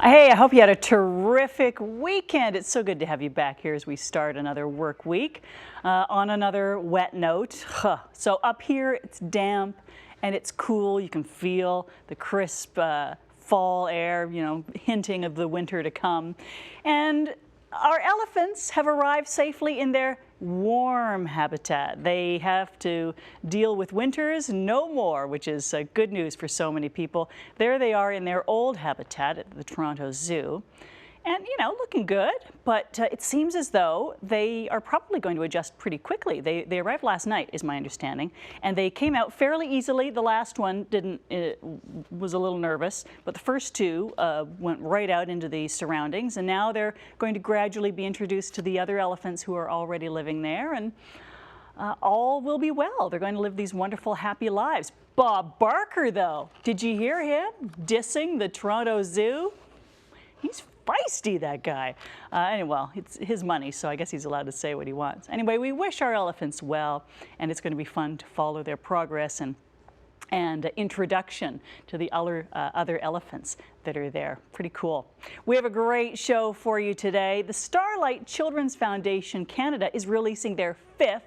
Hey, I hope you had a terrific weekend. It's so good to have you back here as we start another work week on another wet note. So up here, it's damp and it's cool. You can feel the crisp fall air, hinting of the winter to come. And our elephants have arrived safely in their warm habitat. They have to deal with winters no more, which is good news for so many people. There they are in their old habitat at the Toronto Zoo. And, looking good, but it seems as though they are probably going to adjust pretty quickly. They arrived last night, is my understanding, and they came out fairly easily. The last one was a little nervous, but the first two went right out into the surroundings, and now they're going to gradually be introduced to the other elephants who are already living there, and all will be well. They're going to live these wonderful, happy lives. Bob Barker, though, did you hear him dissing the Toronto Zoo? He's feisty, that guy. Anyway, well, it's his money, so I guess he's allowed to say what he wants. Anyway, we wish our elephants well, and it's going to be fun to follow their progress and introduction to the other elephants that are there. Pretty cool. We have a great show for you today. The Starlight Children's Foundation Canada is releasing their 5th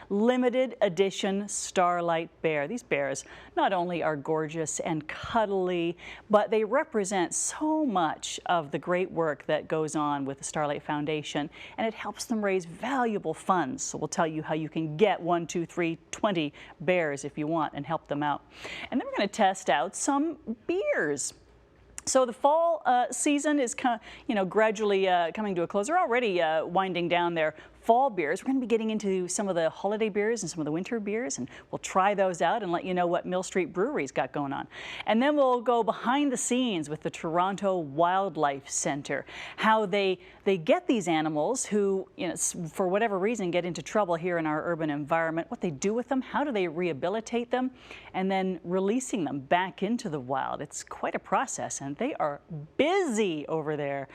limited edition Starlight bear. These bears not only are gorgeous and cuddly, but they represent so much of the great work that goes on with the Starlight Foundation, and it helps them raise valuable funds. So we'll tell you how you can get 1, 2, 3, 20 bears if you want and help them out. And then we're going to test out some beers. So the fall season is gradually coming to a close. They're already winding down their fall beers. We're going to be getting into some of the holiday beers and some of the winter beers, and we'll try those out and let you know what Mill Street Brewery's got going on. And then we'll go behind the scenes with the Toronto Wildlife Centre, how they get these animals who, for whatever reason, get into trouble here in our urban environment, what they do with them, how do they rehabilitate them, and then releasing them back into the wild. It's quite a process, and they are busy over there.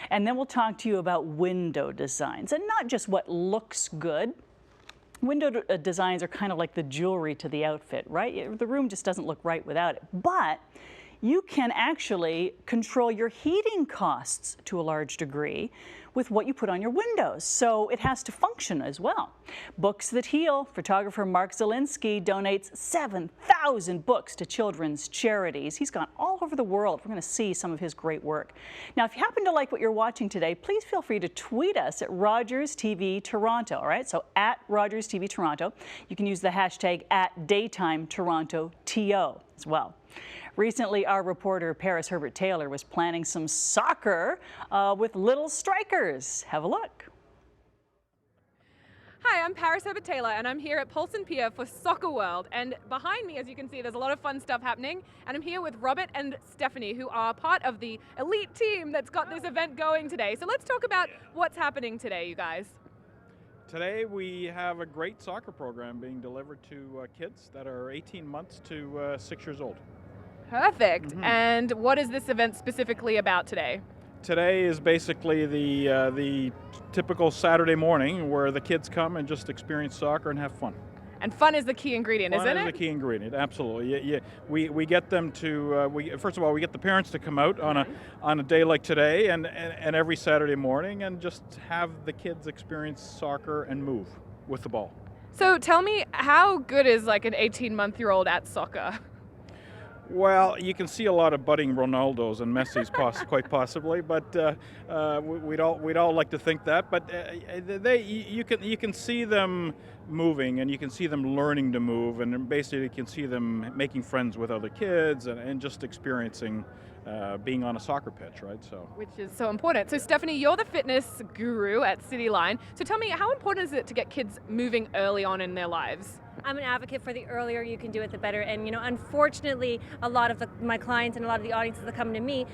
And then we'll talk to you about window designs, and not just what looks good. Window designs are kind of like the jewelry to the outfit, right? The room just doesn't look right without it. But you can actually control your heating costs to a large degree with what you put on your windows. So it has to function as well. Books That Heal. Photographer Mark Zielinski donates 7,000 books to children's charities. He's gone all over the world. We're going to see some of his great work. Now, if you happen to like what you're watching today, please feel free to tweet us at Rogers TV Toronto, all right? So at Rogers TV Toronto. You can use the hashtag @DaytimeTorontoTO as well. Recently, our reporter Paris Herbert Taylor was planning some soccer with little strikers. Have a look. Hi, I'm Paris Herbert Taylor, and I'm here at Paulson Pier for Soccer World. And behind me, as you can see, there's a lot of fun stuff happening. And I'm here with Robert and Stephanie, who are part of the elite team that's got this event going today. So let's talk about what's happening today, you guys. Today we have a great soccer program being delivered to kids that are 18 months to 6 years old. Perfect. And what is this event specifically about today? Today is basically the typical Saturday morning where the kids come and just experience soccer and have fun. And fun is the key ingredient, isn't it? Fun is the key ingredient, absolutely. Yeah, we get them to, first of all, we get the parents to come out on a day like today and every Saturday morning and just have the kids experience soccer and move with the ball. So tell me, how good is like an 18-month-old at soccer? Well, you can see a lot of budding Ronaldos and Messi's quite possibly, but we'd all like to think that. But you can see them moving, and you can see them learning to move, and basically you can see them making friends with other kids and just experiencing being on a soccer pitch, right? So, which is so important. So Stephanie, you're the fitness guru at City Line. So tell me, how important is it to get kids moving early on in their lives? I'm an advocate for the earlier you can do it, the better. And, unfortunately, a lot of my clients and a lot of the audiences that come to me,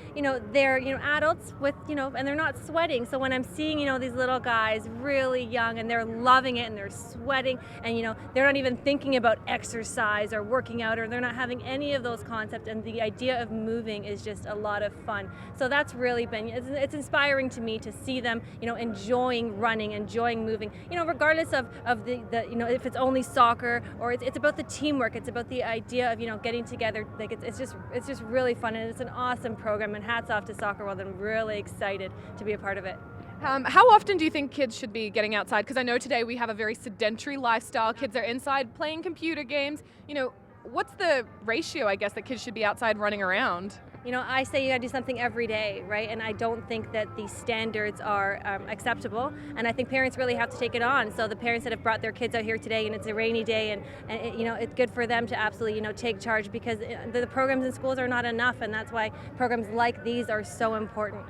they're, adults with, and they're not sweating. So when I'm seeing, these little guys really young and they're loving it and they're sweating and, they're not even thinking about exercise or working out, or they're not having any of those concepts. And the idea of moving is just a lot of fun. So that's really been, it's inspiring to me to see them, enjoying running, enjoying moving, regardless of the if it's only soccer soccer, or it's about the teamwork. It's about the idea of, you know, getting together. Like it's just really fun, and it's an awesome program. And hats off to Soccer World. I'm really excited to be a part of it. How often do you think kids should be getting outside? Because I know today we have a very sedentary lifestyle. Kids are inside playing computer games. You know, what's the ratio, I guess, that kids should be outside running around? You know, I say you gotta do something every day, right? And I don't think that these standards are acceptable. And I think parents really have to take it on. So the parents that have brought their kids out here today, and it's a rainy day, and you know, it's good for them to absolutely, you know, take charge, because the programs in schools are not enough, and that's why programs like these are so important.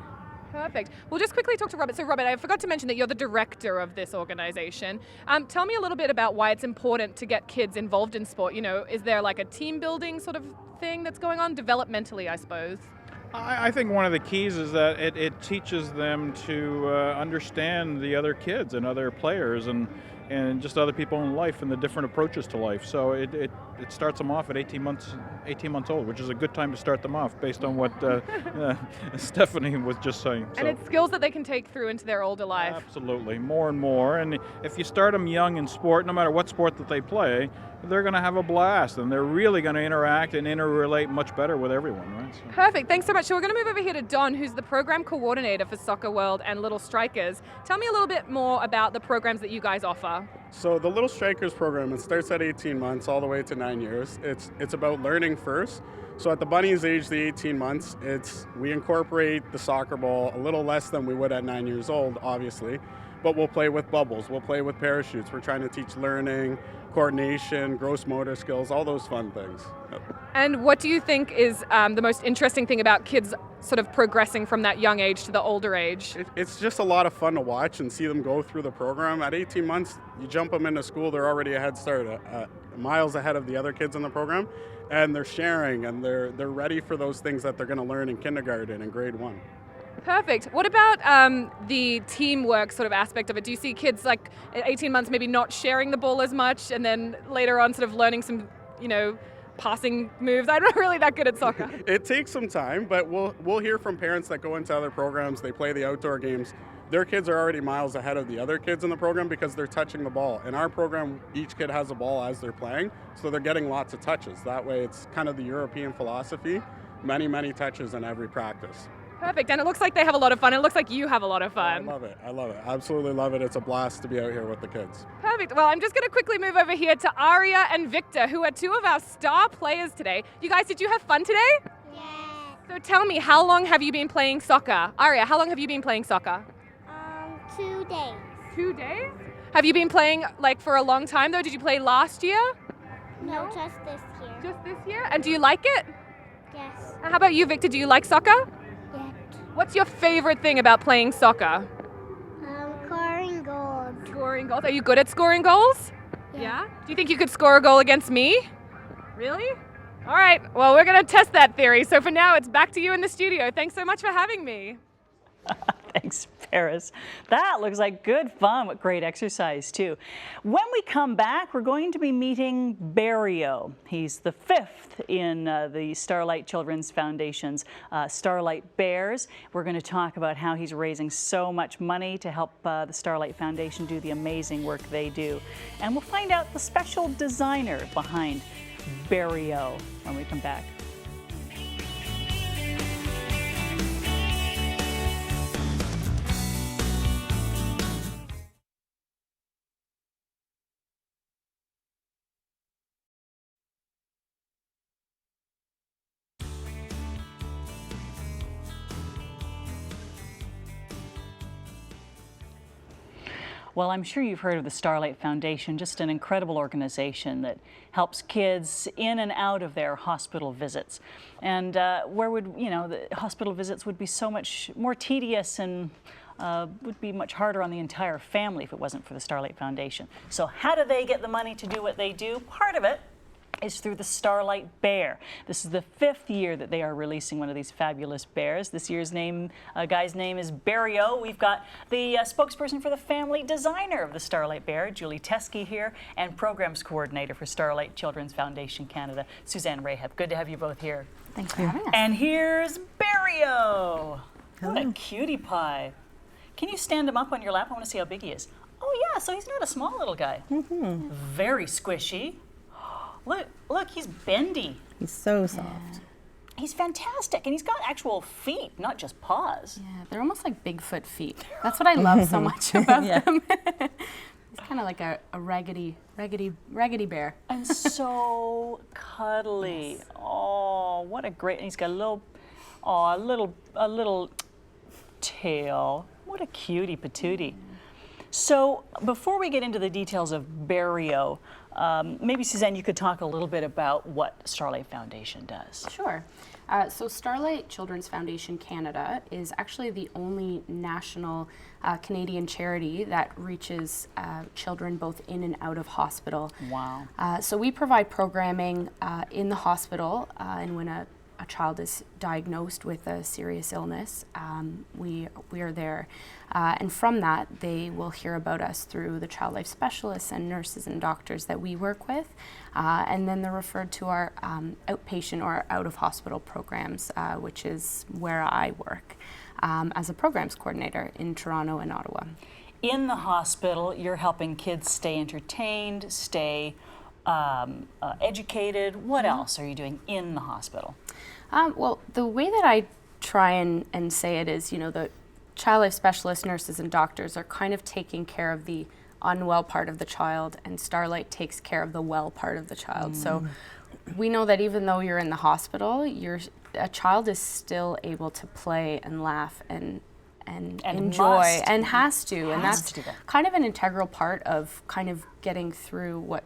Perfect. We'll just quickly talk to Robert. So Robert, I forgot to mention that you're the director of this organization. Tell me a little bit about why it's important to get kids involved in sport. You know, is there like a team building sort of thing that's going on developmentally, I suppose? I think one of the keys is that it teaches them to understand the other kids and other players and just other people in life and the different approaches to life. So it starts them off at 18 months old, which is a good time to start them off based on what Stephanie was just saying. And it's skills that they can take through into their older life. Absolutely, more and more. And if you start them young in sport, no matter what sport that they play, they're going to have a blast, and they're really going to interact and interrelate much better with everyone, right? So. Perfect. Thanks so much. So we're going to move over here to Don, who's the program coordinator for Soccer World and Little Strikers. Tell me a little bit more about the programs that you guys offer. So the Little Strikers program, it starts at 18 months all the way to 9 years. It's about learning first. So at the bunnies age, the 18 months, we incorporate the soccer ball a little less than we would at 9 years old, obviously. But we'll play with bubbles, we'll play with parachutes. We're trying to teach learning, coordination, gross motor skills, all those fun things. Yep. And what do you think is the most interesting thing about kids sort of progressing from that young age to the older age? It's just a lot of fun to watch and see them go through the program. At 18 months, you jump them into school, they're already a head start, miles ahead of the other kids in the program, and they're sharing and they're ready for those things that they're going to learn in kindergarten and grade 1. Perfect. What about the teamwork sort of aspect of it? Do you see kids like at 18 months maybe not sharing the ball as much, and then later on sort of learning some, you know, passing moves? I'm not really that good at soccer. It takes some time, but we'll hear from parents that go into other programs, they play the outdoor games. Their kids are already miles ahead of the other kids in the program because they're touching the ball. In our program, each kid has a ball as they're playing, so they're getting lots of touches. That way it's kind of the European philosophy, many, many touches in every practice. Perfect. And it looks like they have a lot of fun. It looks like you have a lot of fun. I love it. Absolutely love it. It's a blast to be out here with the kids. Perfect. Well, I'm just going to quickly move over here to Aria and Victor, who are two of our star players today. You guys, did you have fun today? Yes. So tell me, how long have you been playing soccer? Aria, how long have you been playing soccer? 2 days. 2 days? Have you been playing like for a long time though? Did you play last year? No, just this year. Just this year? And do you like it? Yes. And how about you, Victor? Do you like soccer? Yes. What's your favorite thing about playing soccer? Scoring goals. Scoring goals. Are you good at scoring goals? Yeah. Do you think you could score a goal against me? Really? All right. Well, we're going to test that theory. So for now, it's back to you in the studio. Thanks so much for having me. Thanks, Paris. That looks like good fun. What great exercise, too. When we come back, we're going to be meeting Beario. He's the 5th in the Starlight Children's Foundation's Starlight Bears. We're going to talk about how he's raising so much money to help the Starlight Foundation do the amazing work they do. And we'll find out the special designer behind Beario when we come back. Well, I'm sure you've heard of the Starlight Foundation, just an incredible organization that helps kids in and out of their hospital visits. And where would, you know, the hospital visits would be so much more tedious and would be much harder on the entire family if it wasn't for the Starlight Foundation. So how do they get the money to do what they do? Part of it is through the Starlight Bear. This is the 5th year that they are releasing one of these fabulous bears. This year's guy's name is Beario. We've got the spokesperson for the family designer of the Starlight Bear, Julie Teskey here, and programs coordinator for Starlight Children's Foundation Canada, Suzanne Rahab. Good to have you both here. Thanks for having us. And here's Beario. What a cutie pie. Can you stand him up on your lap? I want to see how big he is. Oh yeah, so he's not a small little guy. Very squishy. Look, he's bendy. He's so soft. He's fantastic, and he's got actual feet, not just paws. Yeah, they're almost like Bigfoot feet. That's what I love so much about them. It's kind of like a raggedy bear. And so cuddly. Yes. Oh, what a great! And he's got a little tail. What a cutie patootie. So before we get into the details of Beario, maybe Suzanne, you could talk a little bit about what Starlight Foundation does. Sure. So Starlight Children's Foundation Canada is actually the only national Canadian charity that reaches children both in and out of hospital. Wow. So we provide programming in the hospital, and when a child is diagnosed with a serious illness, we are there. And from that, they will hear about us through the child life specialists and nurses and doctors that we work with. And then they're referred to our outpatient or out-of-hospital programs, which is where I work as a programs coordinator in Toronto and Ottawa. In the hospital, you're helping kids stay entertained, stay educated. What else are you doing in the hospital? Well, the way that I try and say it is, the child life specialists, nurses, and doctors are kind of taking care of the unwell part of the child, and Starlight takes care of the well part of the child. So we know that even though you're in the hospital, a child is still able to play and laugh and enjoy must. and has to. And Has that's to do that. kind of an integral part of kind of getting through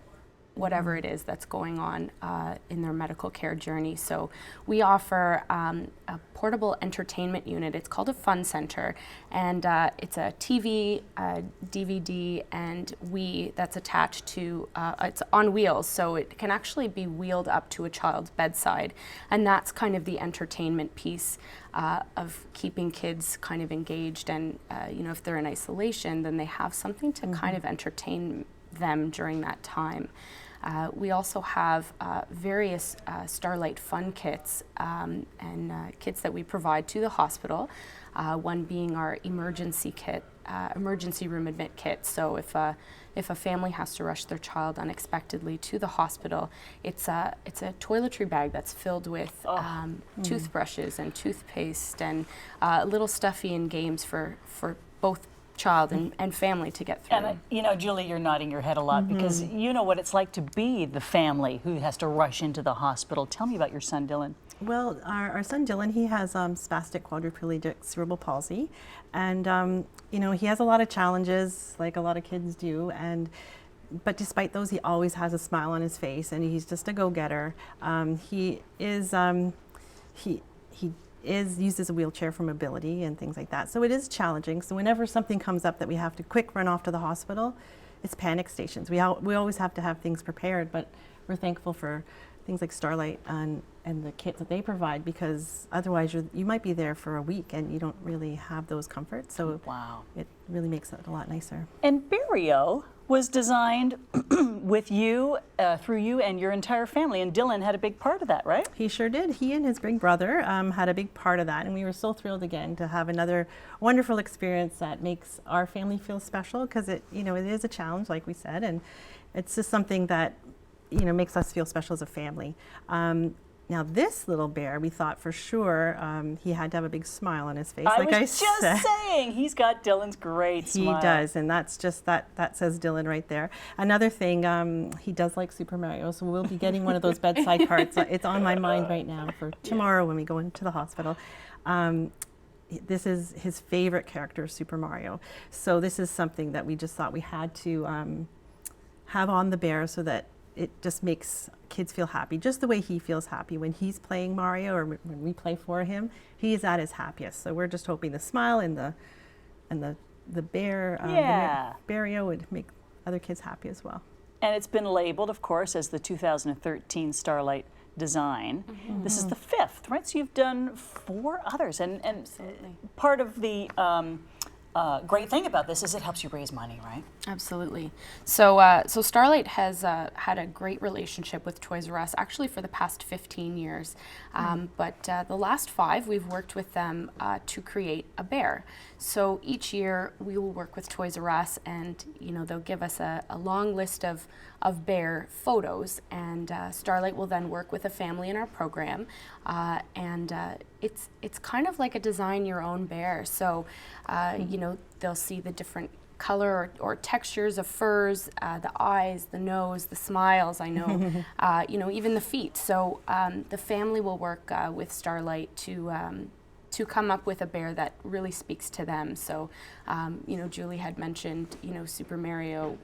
whatever it is that's going on in their medical care journey. So we offer a portable entertainment unit. It's called a Fun Center, and it's a TV, a DVD, and that's attached to, it's on wheels, so it can actually be wheeled up to a child's bedside, and that's kind of the entertainment piece of keeping kids kind of engaged, and if they're in isolation, then they have something to kind of entertain them during that time. We also have various Starlight Fun kits and kits that we provide to the hospital, one being our emergency kit, emergency room admit kit. So if a family has to rush their child unexpectedly to the hospital, it's a toiletry bag that's filled with toothbrushes and toothpaste and little stuffy and games for both child and family to get through. And Julie, you're nodding your head a lot because you know what it's like to be the family who has to rush into the hospital. Tell me about your son, Dylan. Well, our son Dylan, he has spastic quadriplegic cerebral palsy, and he has a lot of challenges, like a lot of kids do, but despite those, he always has a smile on his face, and he's just a go-getter. He uses a wheelchair for mobility and things like that. So it is challenging. So whenever something comes up that we have to quick run off to the hospital, it's panic stations. We always have to have things prepared, but we're thankful for things like Starlight and the kit that they provide, because otherwise you might be there for a week and you don't really have those comforts. So Wow. It really makes it a lot nicer. And Beario was designed with you, through you and your entire family, and Dylan had a big part of that, right? He sure did. He and his big brother had a big part of that, and we were so thrilled again to have another wonderful experience that makes our family feel special, because it is a challenge, like we said, and it's just something that makes us feel special as a family. Now this little bear, we thought for sure he had to have a big smile on his face. I like was just saying, he's got Dylan's great smile. He does, and that's just that says Dylan right there. Another thing, he does like Super Mario, so we'll be getting one of those bedside carts. It's on my mind right now for tomorrow when we go into the hospital. This is his favorite character, Super Mario. So this is something that we just thought we had to have on the bear, so that it just makes kids feel happy, just the way he feels happy when he's playing Mario, or when we play for him. He is at his happiest. So we're just hoping the smile and the bear, Beario, would make other kids happy as well. And it's been labeled, of course, as the 2013 Starlight design. This is the 5th, right? So you've done 4 others, and Absolutely. part of the great thing about this is it helps you raise money, right? Absolutely. So, so Starlight has had a great relationship with Toys R Us actually for the past 15 years. But the last 5, we've worked with them to create a bear. So each year we will work with Toys R Us, and they'll give us a long list of bear photos, and Starlight will then work with a family in our program, and it's kind of like a design your own bear. So they'll see the different color or textures of furs, the eyes, the nose, the smiles, I know, even the feet. So the family will work with Starlight to come up with a bear that really speaks to them. So, Julie had mentioned, Super Mario,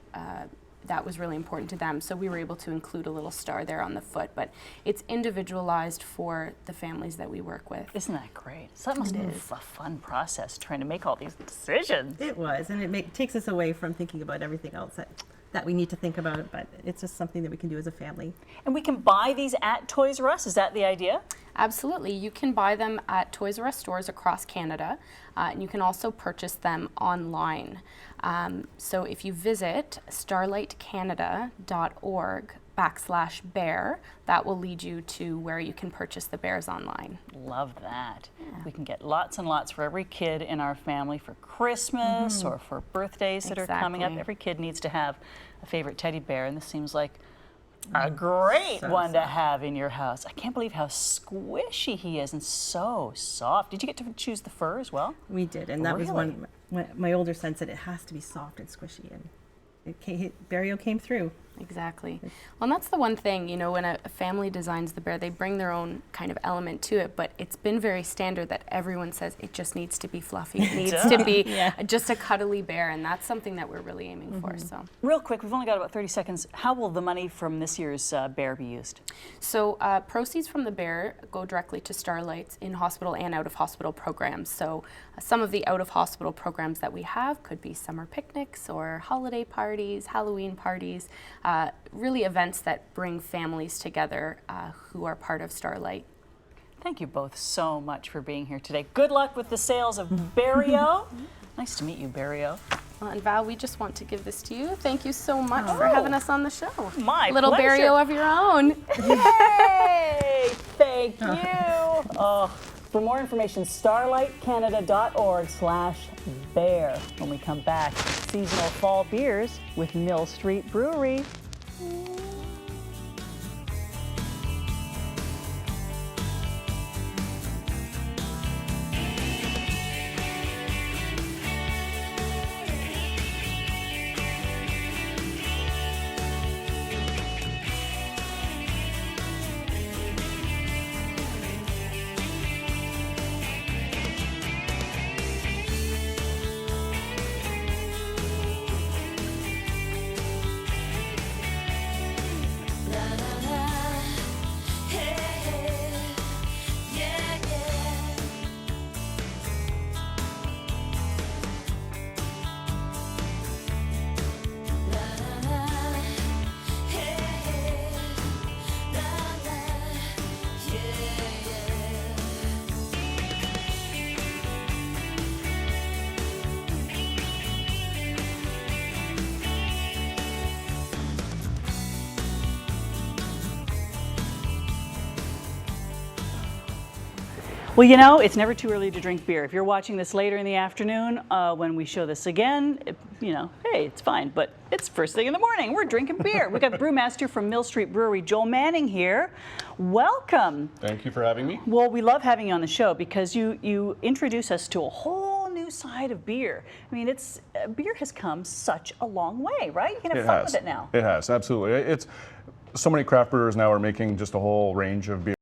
that was really important to them. So we were able to include a little star there on the foot, but it's individualized for the families that we work with. Isn't that great? So that must be a fun process, trying to make all these decisions. It was, and it takes us away from thinking about everything else that we need to think about, but it's just something that we can do as a family. And we can buy these at Toys R Us, is that the idea? Absolutely. You can buy them at Toys R Us stores across Canada, and you can also purchase them online. So if you visit starlightcanada.org/bear, that will lead you to where you can purchase the bears online. Love that. Yeah. We can get lots and lots for every kid in our family for Christmas or for birthdays that are coming up. Every kid needs to have a favorite teddy bear, and this seems like a great one to have in your house. I can't believe how squishy he is and so soft. Did you get to choose the fur as well? We did, and that was one. My older son said it has to be soft and squishy, and Beario came through. Exactly. Well, and that's the one thing, when a family designs the bear, they bring their own kind of element to it, but it's been very standard that everyone says it just needs to be fluffy. It needs to be just a cuddly bear, and that's something that we're really aiming for. So, real quick, we've only got about 30 seconds. How will the money from this year's bear be used? So proceeds from the bear go directly to Starlight's in-hospital and out-of-hospital programs. So some of the out-of-hospital programs that we have could be summer picnics or holiday parties, Halloween parties, really events that bring families together who are part of Starlight. Thank you both so much for being here today. Good luck with the sales of Beario. Nice to meet you, Beario. Well, and Val, we just want to give this to you. Thank you so much for having us on the show. My little pleasure. Beario of your own. Yay! Thank you. For more information, starlightcanada.org/bear. When we come back, seasonal fall beers with Mill Street Brewery. Well, it's never too early to drink beer. If you're watching this later in the afternoon, when we show this again, hey, it's fine, but it's first thing in the morning. We're drinking beer. We've got brewmaster from Mill Street Brewery, Joel Manning here. Welcome. Thank you for having me. Well, we love having you on the show because you introduce us to a whole new side of beer. I mean, beer has come such a long way, right? You can have fun with it now. It has, absolutely. So many craft brewers now are making just a whole range of beer.